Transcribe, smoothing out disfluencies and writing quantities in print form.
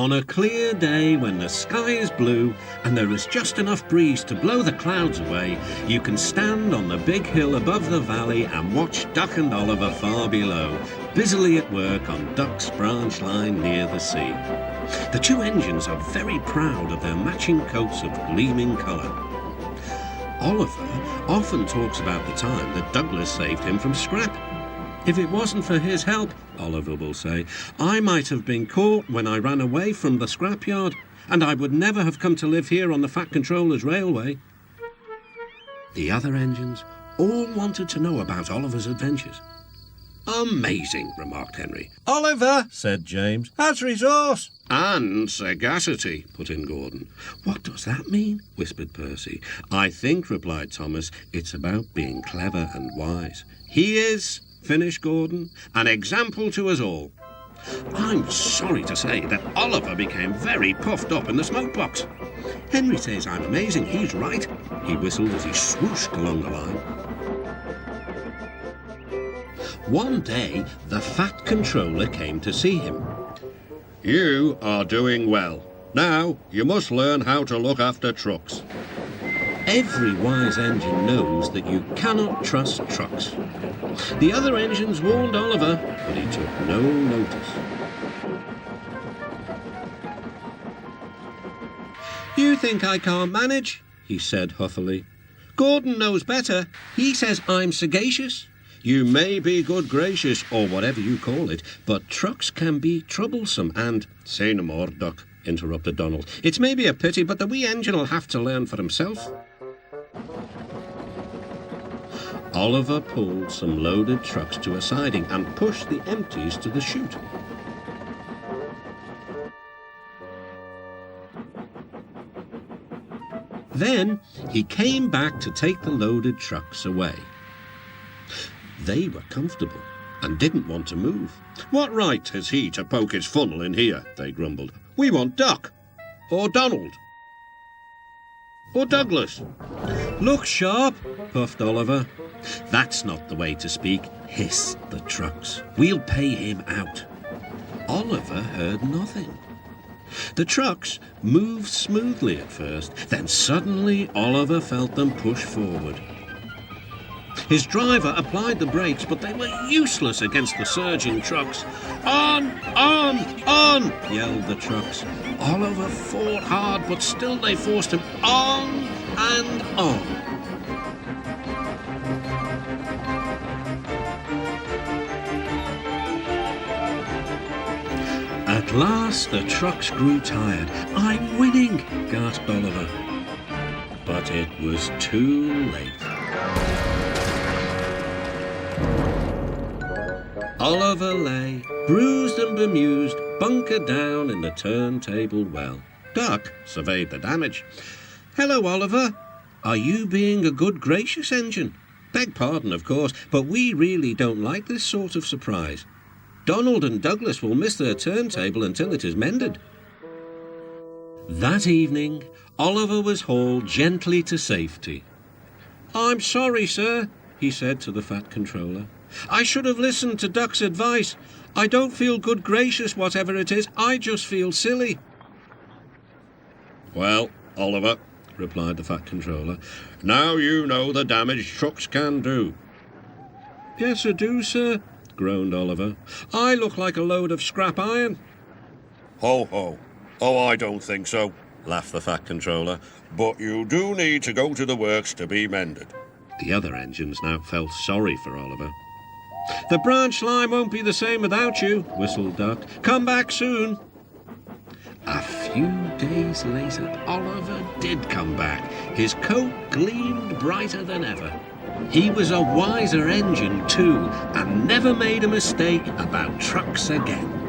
On a clear day when the sky is blue and there is just enough breeze to blow the clouds away, you can stand on the big hill above the valley and watch Duck and Oliver far below, busily at work on Duck's branch line near the sea. The two engines are very proud of their matching coats of gleaming colour. Oliver often talks about the time that Douglas saved him from scrap. If it wasn't for his help, Oliver will say, I might have been caught when I ran away from the scrapyard, and I would never have come to live here on the Fat Controller's railway. The other engines all wanted to know about Oliver's adventures. Amazing, remarked Henry. Oliver, said James, has resource. And sagacity, put in Gordon. What does that mean? Whispered Percy. I think, replied Thomas, it's about being clever and wise. He is, finished Gordon, an example to us all. I'm sorry to say that Oliver became very puffed up in the smoke box. Henry says I'm amazing, he's right. He whistled as he swooshed along the line. One day, the Fat Controller came to see him. You are doing well. Now, you must learn how to look after trucks. Every wise engine knows that you cannot trust trucks. The other engines warned Oliver, but he took no notice. You think I can't manage? He said huffily. Gordon knows better. He says I'm sagacious. You may be good gracious, or whatever you call it, but trucks can be troublesome and— Say no more, Duck, interrupted Donald. It's maybe a pity, but the wee engine'll have to learn for himself. Oliver pulled some loaded trucks to a siding and pushed the empties to the chute. Then he came back to take the loaded trucks away. They were comfortable and didn't want to move. What right has he to poke his funnel in here? They grumbled. We want Duck, or Donald, or Douglas. Look sharp, puffed Oliver. That's not the way to speak, hissed the trucks. We'll pay him out. Oliver heard nothing. The trucks moved smoothly at first, then suddenly Oliver felt them push forward. His driver applied the brakes, but they were useless against the surging trucks. On, yelled the trucks. Oliver fought hard, but still they forced him on and on. At last the trucks grew tired. I'm winning, gasped Oliver. But it was too late. Oliver lay, bruised and bemused, bunkered down in the turntable well. Duck surveyed the damage. Hello, Oliver. Are you being a good gracious engine? Beg pardon, of course, but we really don't like this sort of surprise. Donald and Douglas will miss their turntable until it is mended. That evening, Oliver was hauled gently to safety. I'm sorry, sir, he said to the Fat Controller. I should have listened to Duck's advice. I don't feel good gracious, whatever it is. I just feel silly. Well, Oliver, replied the Fat Controller, now you know the damage trucks can do. Yes, I do, sir, groaned Oliver. I look like a load of scrap iron. Ho, ho. Oh, I don't think so, laughed the Fat Controller. But you do need to go to the works to be mended. The other engines now felt sorry for Oliver. The branch line won't be the same without you, whistled Duck. Come back soon. A few days later, Oliver did come back. His coat gleamed brighter than ever. He was a wiser engine, too, and never made a mistake about trucks again.